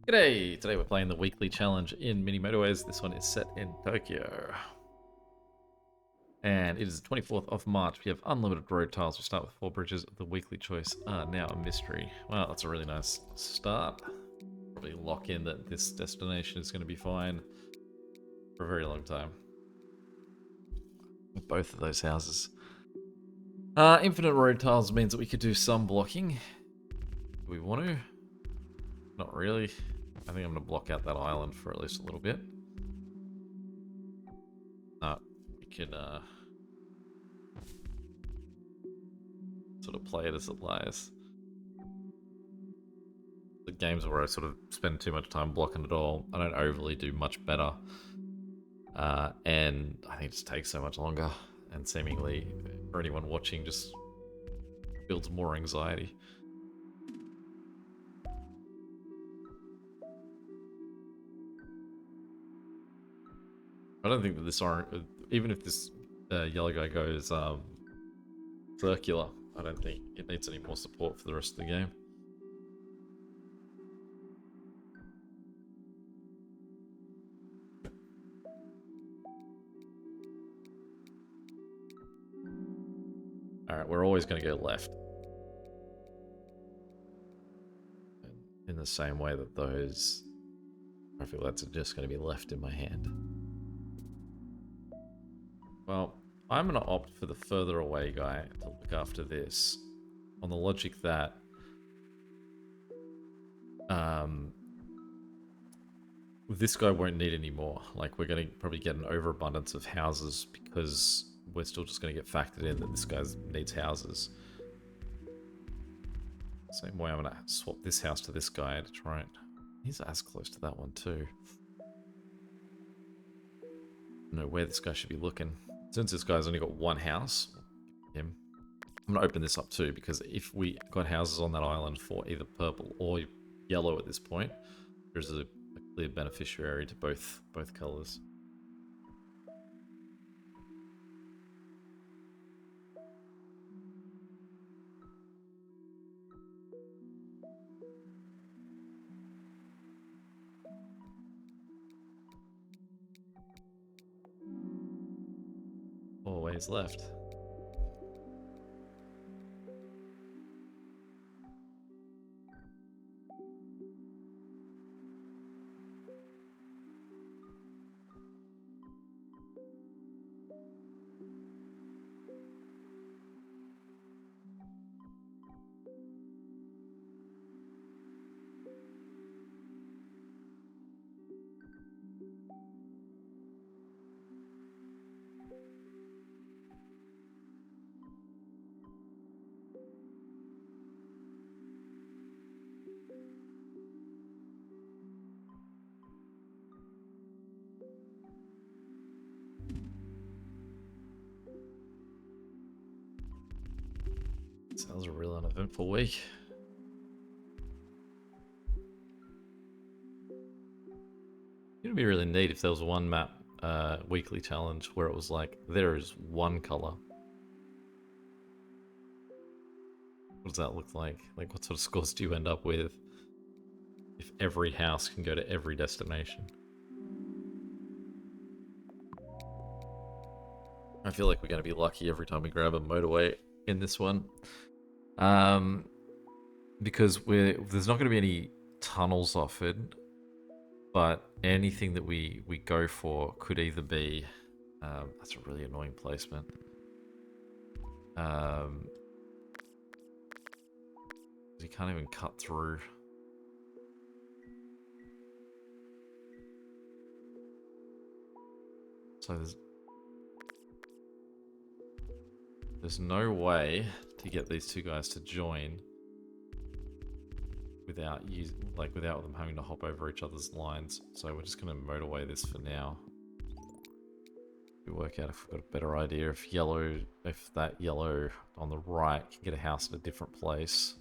G'day! Today we're playing the weekly challenge in Mini Motorways. This one is set in Tokyo. And it is the 24th of March. We have unlimited road tiles. We start with 4 bridges. The weekly choice are now a mystery. Well, that's a really nice start. Probably lock in that this destination is going to be fine for a very long time. With both of those houses. Infinite road tiles means that we could do some blocking. Do we want to? Not really. I think I'm going to block out that island for at least a little bit. We can sort of play it as it lies. The games where I sort of spend too much time blocking it all, I don't overly do much better. And I think it just takes so much longer, and seemingly for anyone watching just builds more anxiety. I don't think that this orange, even if this yellow guy goes circular, I don't think it needs any more support for the rest of the game. Alright, we're always going to go left. In the same way that those traffic lights are just going to be left in my hand. Well, I'm going to opt for the further away guy to look after this, on the logic that this guy won't need any more. Like, we're going to probably get an overabundance of houses because we're still just going to get factored in that this guy needs houses. Same way I'm going to swap this house to this guy to try and... He's as close to that one too. I don't know where this guy should be looking. Since this guy's only got one house, I'm going to open this up too, because if we got houses on that island for either purple or yellow at this point, there's a clear beneficiary to both colors. Always left. Sounds a real uneventful week. It'd be really neat if there was one map weekly challenge where it was like, there is one color. What does that look like? Like, what sort of scores do you end up with if every house can go to every destination? I feel like we're going to be lucky every time we grab a motorway in this one. Because there's not going to be any tunnels offered, but anything that we go for could either be... that's a really annoying placement. You can't even cut through. So there's no way to get these two guys to join without them having to hop over each other's lines. So we're just going to motorway this for now. We work out if we've got a better idea if that yellow on the right can get a house at a different place.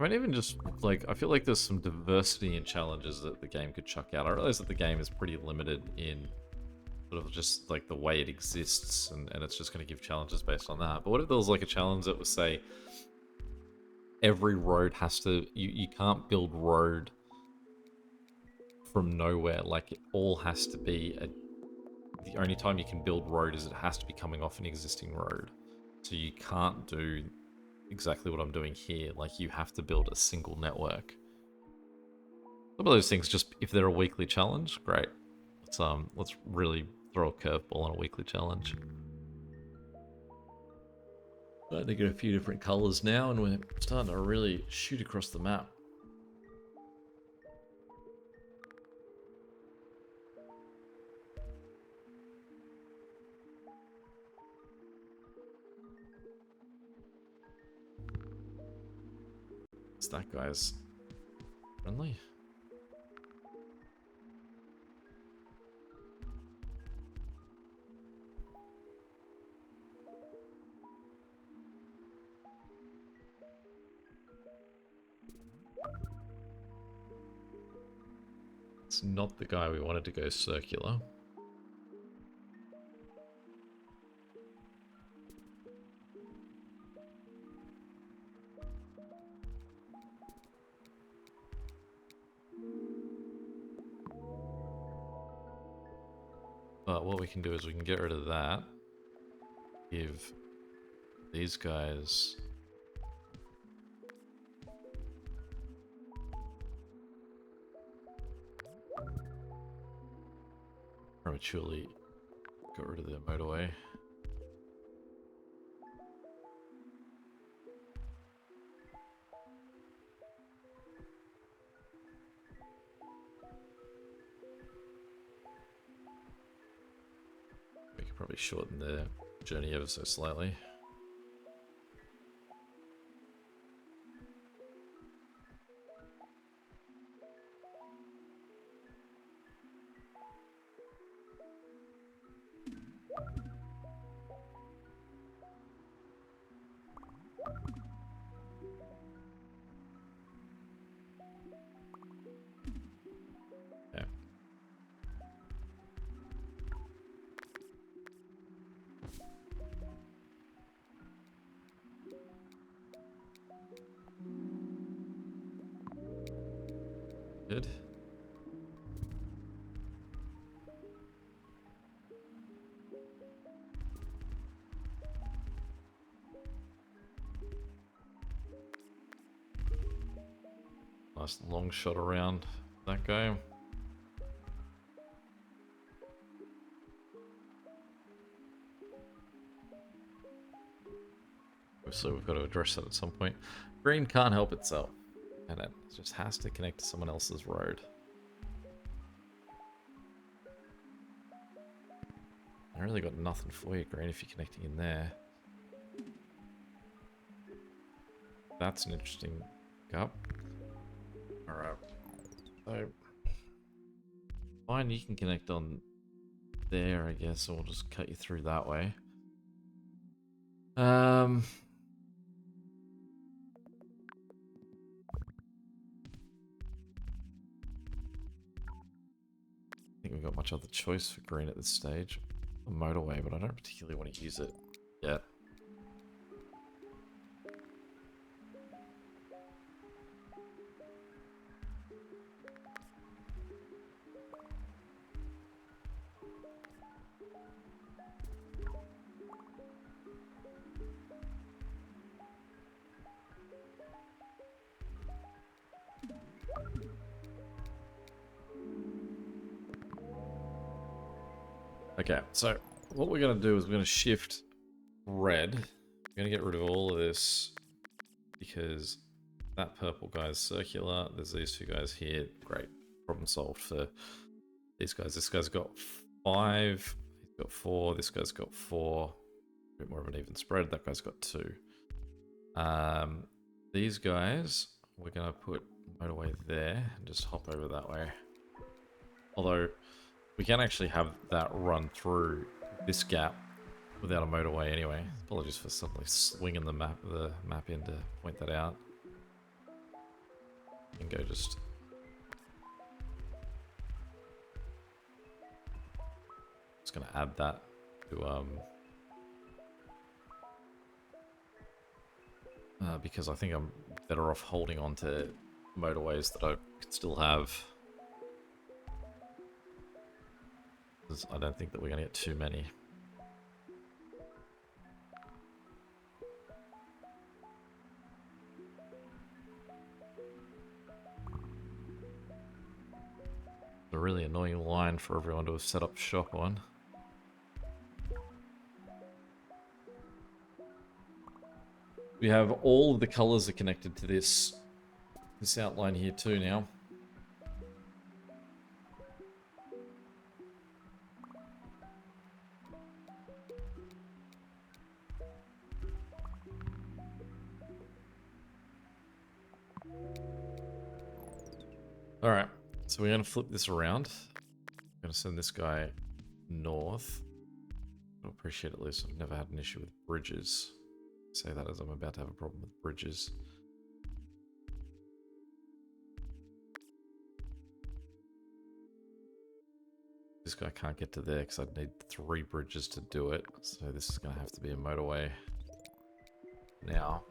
I mean, even just, like, I feel like there's some diversity in challenges that the game could chuck out. I realize that the game is pretty limited in sort of just like the way it exists, and it's just going to give challenges based on that. But what if there was like a challenge that would say every road has to, you can't build road from nowhere, like it all has to be the only time you can build road is it has to be coming off an existing road. So you can't do exactly what I'm doing here, like you have to build a single network. Some of those things, just if they're a weekly challenge, great. Let's really throw a curveball on a weekly challenge. Starting to get a few different colors now, and we're starting to really shoot across the map. That guy's friendly. It's not the guy we wanted to go circular. But what we can do is we can get rid of that. Give these guys prematurely got rid of the motorway. We could probably shorten the journey ever so slightly. Good. Nice long shot around that guy. So we've got to address that at some point. Green can't help itself, and it just has to connect to someone else's road. I really got nothing for you, Green, if you're connecting in there. That's an interesting cup. Alright. So, fine, you can connect on there, I guess, so we'll just cut you through that way. I think we've got much other choice for Green at this stage. A motorway, but I don't particularly want to use it yet. Okay, so what we're going to do is we're going to shift red. We're going to get rid of all of this because that purple guy's circular. There's these two guys here. Great. Problem solved for these guys. This guy's got 5. He's got 4. This guy's got 4. A bit more of an even spread. That guy's got 2. These guys, we're going to put motorway there and just hop over that way. Although we can actually have that run through this gap without a motorway anyway. Apologies for suddenly swinging the map in to point that out. And go just going to add that to because I think I'm better off holding on to motorways that I could still have. I don't think that we're going to get too many. A really annoying line for everyone to have set up shop on. We have all of the colors are connected to this outline here too now. All right, so we're going to flip this around. I'm going to send this guy north. I appreciate at least I've never had an issue with bridges. I say that as I'm about to have a problem with bridges. This guy can't get to there because I'd need 3 bridges to do it. So this is going to have to be a motorway now.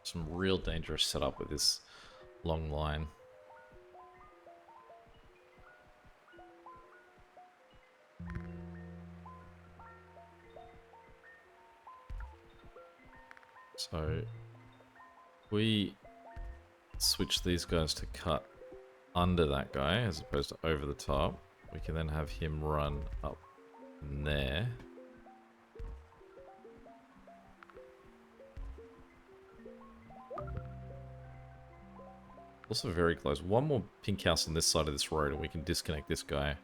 Some real dangerous setup with this long line. So we switch these guys to cut under that guy as opposed to over the top. We can then have him run up in there. Also very close. One more pink house on this side of this road and we can disconnect this guy.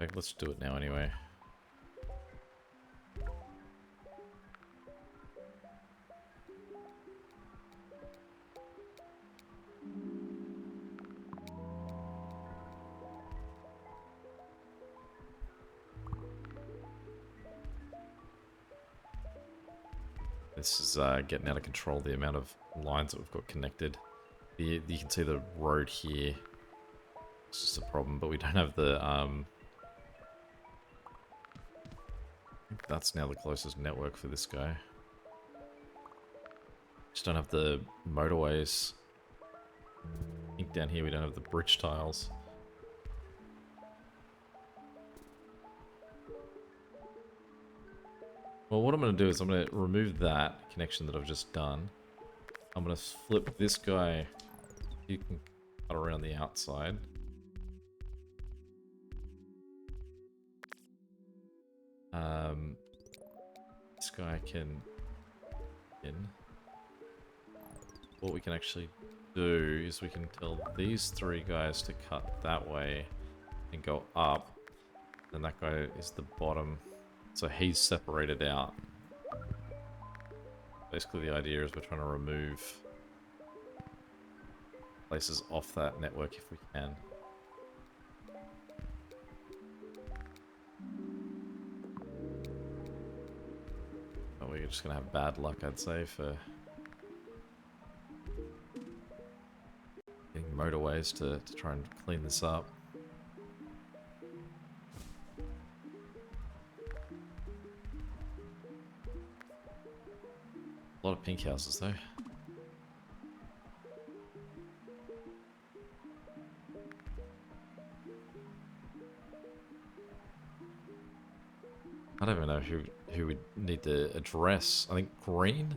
Okay, let's do it now anyway. This is getting out of control, the amount of lines that we've got connected. You can see the road here. It's just a problem, but we don't have the... I think that's now the closest network for this guy. Just don't have the motorways. I think down here we don't have the bridge tiles. Well, what I'm going to do is I'm going to remove that connection that I've just done. I'm going to flip this guy. You can cut around the outside. This guy can in. What we can actually do is we can tell these 3 guys to cut that way and go up. And that guy is the bottom. So he's separated out. Basically the idea is we're trying to remove places off that network if we can. But we're just going to have bad luck, I'd say, for getting motorways to try and clean this up. A lot of pink houses, though. I don't even know who we need to address. I think green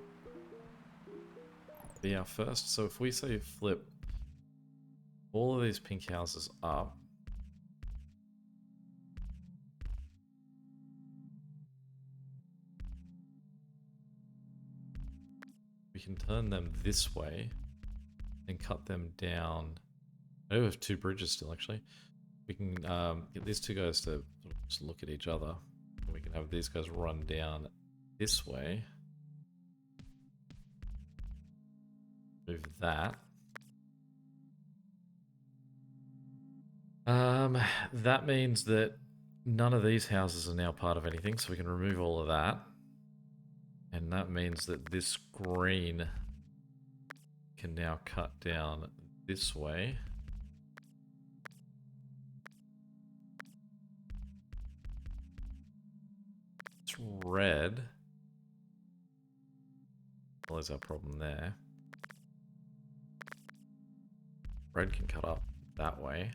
be our first. So if we say flip all of these pink houses up, we can turn them this way and cut them down. I do have 2 bridges still, actually. We can get these 2 guys to just look at each other. We can have these guys run down this way. Move that. That means that None of these houses are now part of anything, so we can remove all of that. And that means that this green can now cut down this way. It's red. Well, there's our problem there. Red can cut up that way.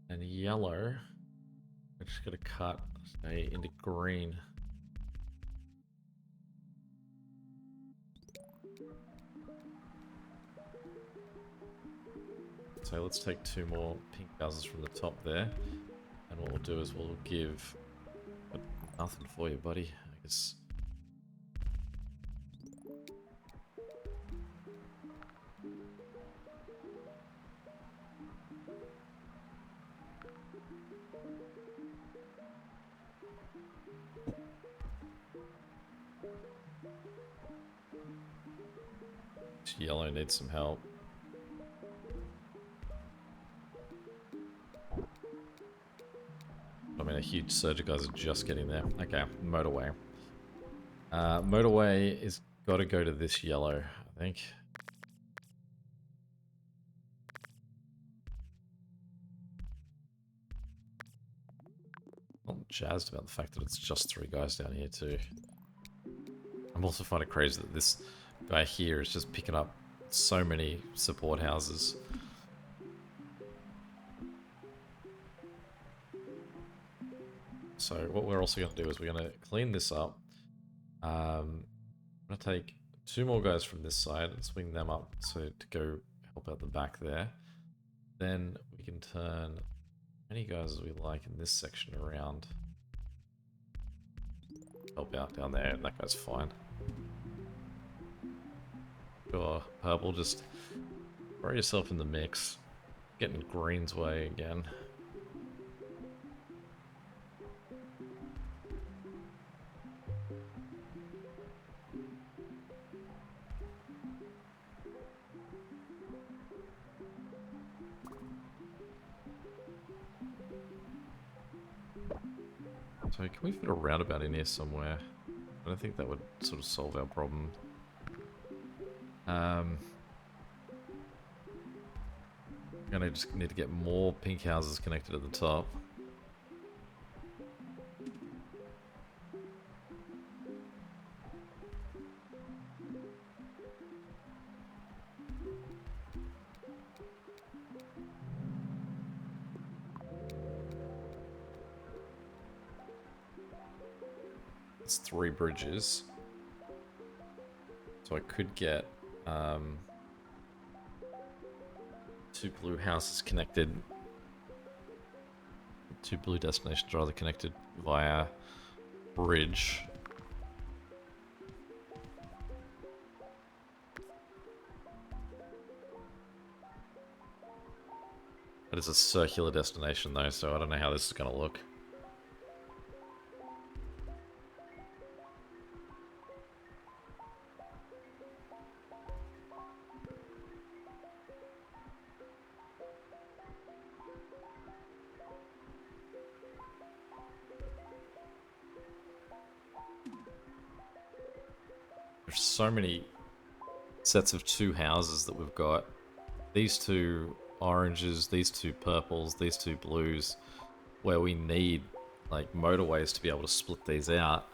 And yellow, we're just going to cut, say, into green. So let's take 2 more pink houses from the top there. And what we'll do is we'll give nothing for you, buddy. I guess. Yellow needs some help. I mean, a huge surge of guys are just getting there. Okay, motorway. Motorway is got to go to this yellow, I think. I'm jazzed about the fact that it's just 3 guys down here too. I'm also finding it crazy that this guy here is just picking up so many support houses. So what we're also going to do is we're going to clean this up. I'm going to take 2 more guys from this side and swing them up so to go help out the back there. Then we can turn as many guys as we like in this section around. Help out down there, and that guy's fine. Sure, purple, just throw yourself in the mix. Getting green's way again. So can we fit a roundabout in here somewhere? I don't think that would sort of solve our problem. Gonna just need to get more pink houses connected at the top. It's 3 bridges. So I could get 2 blue houses connected. 2 blue destinations rather connected via bridge. But it's a circular destination though, so I don't know how this is going to look. There's so many sets of 2 houses that we've got. These 2 oranges, these 2 purples, these 2 blues, where we need like motorways to be able to split these out.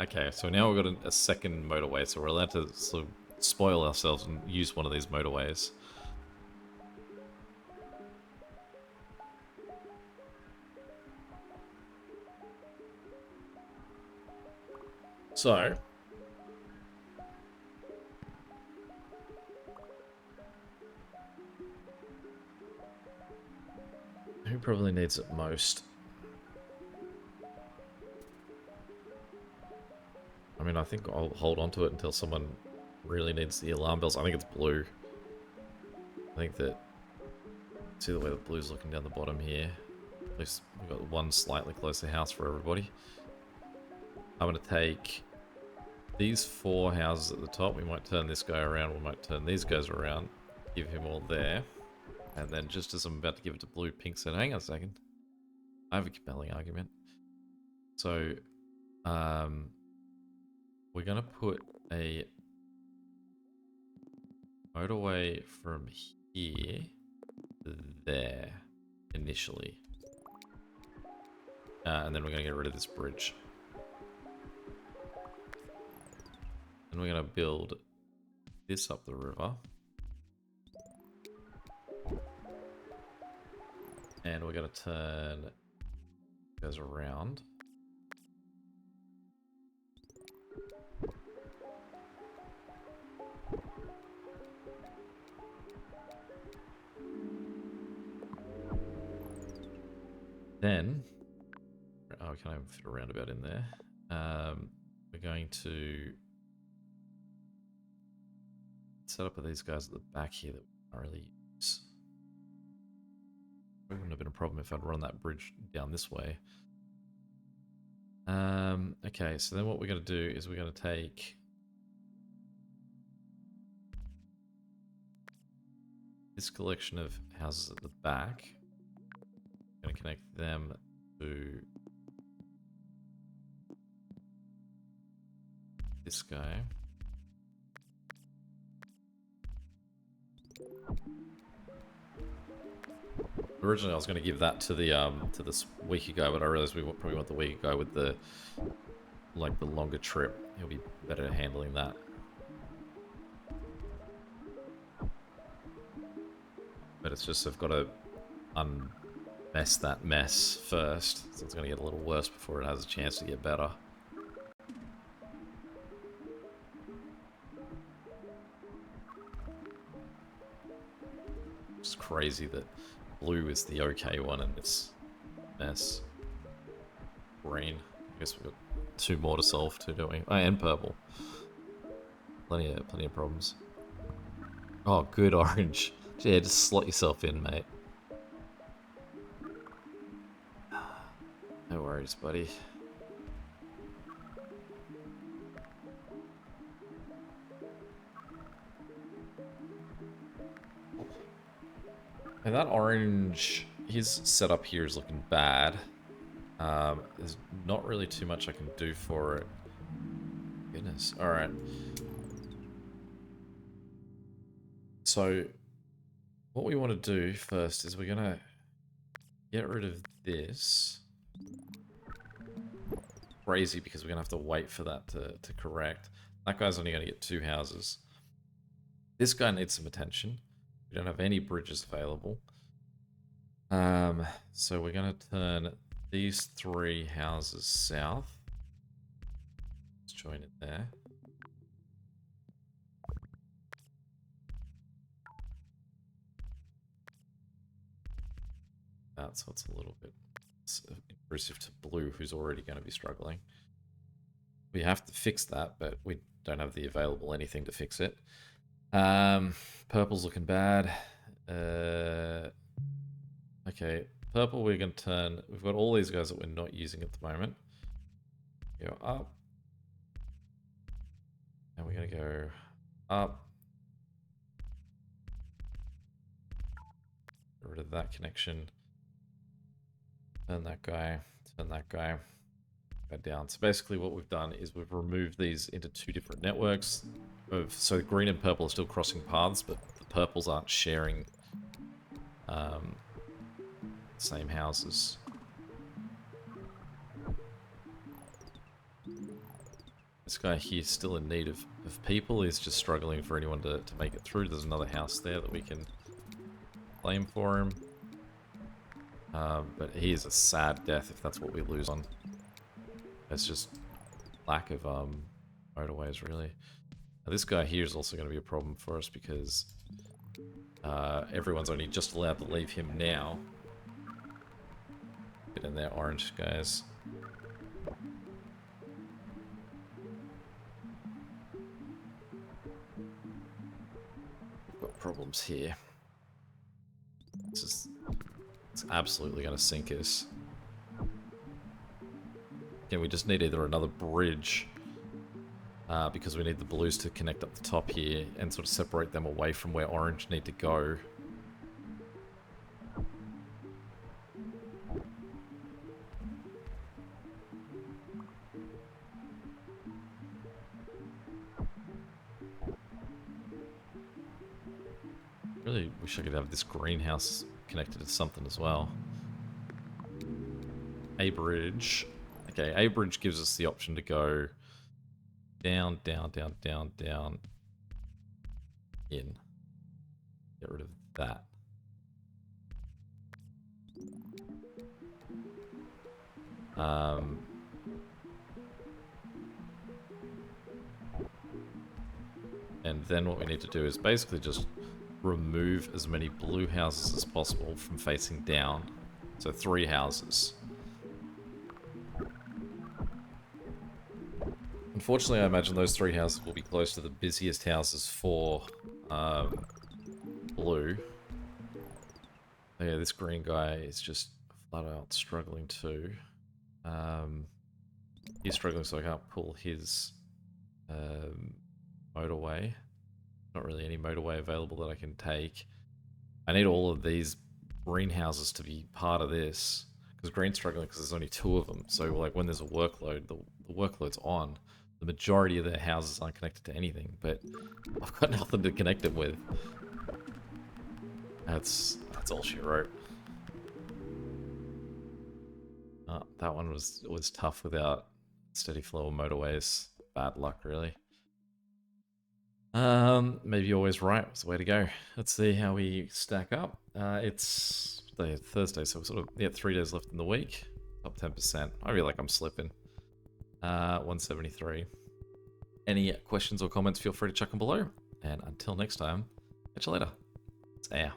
Okay, so now we've got a second motorway, so we're allowed to sort of spoil ourselves and use one of these motorways. So, who probably needs it most? I mean, I think I'll hold on to it until someone really needs the alarm bells. I think it's blue. I think that... See the way the blue's looking down the bottom here. At least we've got one slightly closer house for everybody. I'm going to take these 4 houses at the top. We might turn this guy around. We might turn these guys around. Give him all there. And then just as I'm about to give it to blue, pink said, hang on a second. I have a compelling argument. So, we're going to put a motorway from here to there initially. And then we're going to get rid of this bridge. And we're going to build this up the river. And we're going to turn goes around. Then, oh, we can't even fit a roundabout in there. We're going to set up with these guys at the back here that we can't really use. It wouldn't have been a problem if I'd run that bridge down this way. Okay, so then what we're going to do is we're going to take this collection of houses at the back. I'm going to connect them to this guy. Originally, I was going to give that to this weaker guy, but I realized we probably want the weaker guy with the the longer trip. He'll be better at handling that. But it's just I've got to unmess that mess first, so it's going to get a little worse before it has a chance to get better. It's crazy that blue is the okay one and it's mess. Green. I guess we've got 2 more to solve too, don't we? Oh, and purple. Plenty of problems. Oh, good orange. Yeah, just slot yourself in, mate. No worries, buddy. And that orange, his setup here is looking bad. There's not really too much I can do for it. Goodness. Alright. So, what we want to do first is we're going to get rid of this. Crazy because we're going to have to wait for that to correct. That guy's only going to get 2 houses. This guy needs some attention. We don't have any bridges available. So we're going to turn these 3 houses south. Let's join it there. So it's a little bit intrusive to blue, who's already going to be struggling. We have to fix that, but we don't have the available anything to fix it. Purple's looking bad. Okay, purple we're going to turn... We've got all these guys that we're not using at the moment. Go up. And we're going to go up. Get rid of that connection. Turn that guy. Turn that guy. Go down. So basically what we've done is we've removed these into 2 different networks. So green and purple are still crossing paths, but the purples aren't sharing same houses. This guy here is still in need of people. He's just struggling for anyone to make it through. There's another house there that we can claim for him. But he is a sad death if that's what we lose on. It's just lack of motorways, really. Now, this guy here is also going to be a problem for us because everyone's only just allowed to leave him now. Get in there, orange guys. We've got problems here. It's absolutely going to sink us. Again, we just need either another bridge because we need the blues to connect up the top here and sort of separate them away from where orange need to go. Really wish I could have this greenhouse connected to something as well. A bridge. Okay, A bridge gives us the option to go down, down, down, down, down, in. Get rid of that. And then what we need to do is basically just remove as many blue houses as possible from facing down. So 3 houses. Unfortunately, I imagine those 3 houses will be close to the busiest houses for blue. Oh yeah, this green guy is just flat out struggling too. He's struggling, so I can't pull his motorway. Not really any motorway available that I can take. I need all of these greenhouses to be part of this, because green's struggling because there's only 2 of them. So like when there's a workload, the workload's on. The majority of their houses aren't connected to anything, but I've got nothing to connect it with. That's all she wrote. That one was tough without steady flow of motorways. Bad luck, really. Maybe you're always right. It's the way to go. Let's see how we stack up. It's Thursday, so we're sort of 3 days left in the week. Up 10%. I feel like I'm slipping. 173. Any questions or comments? Feel free to chuck them below. And until next time, catch you later. See ya.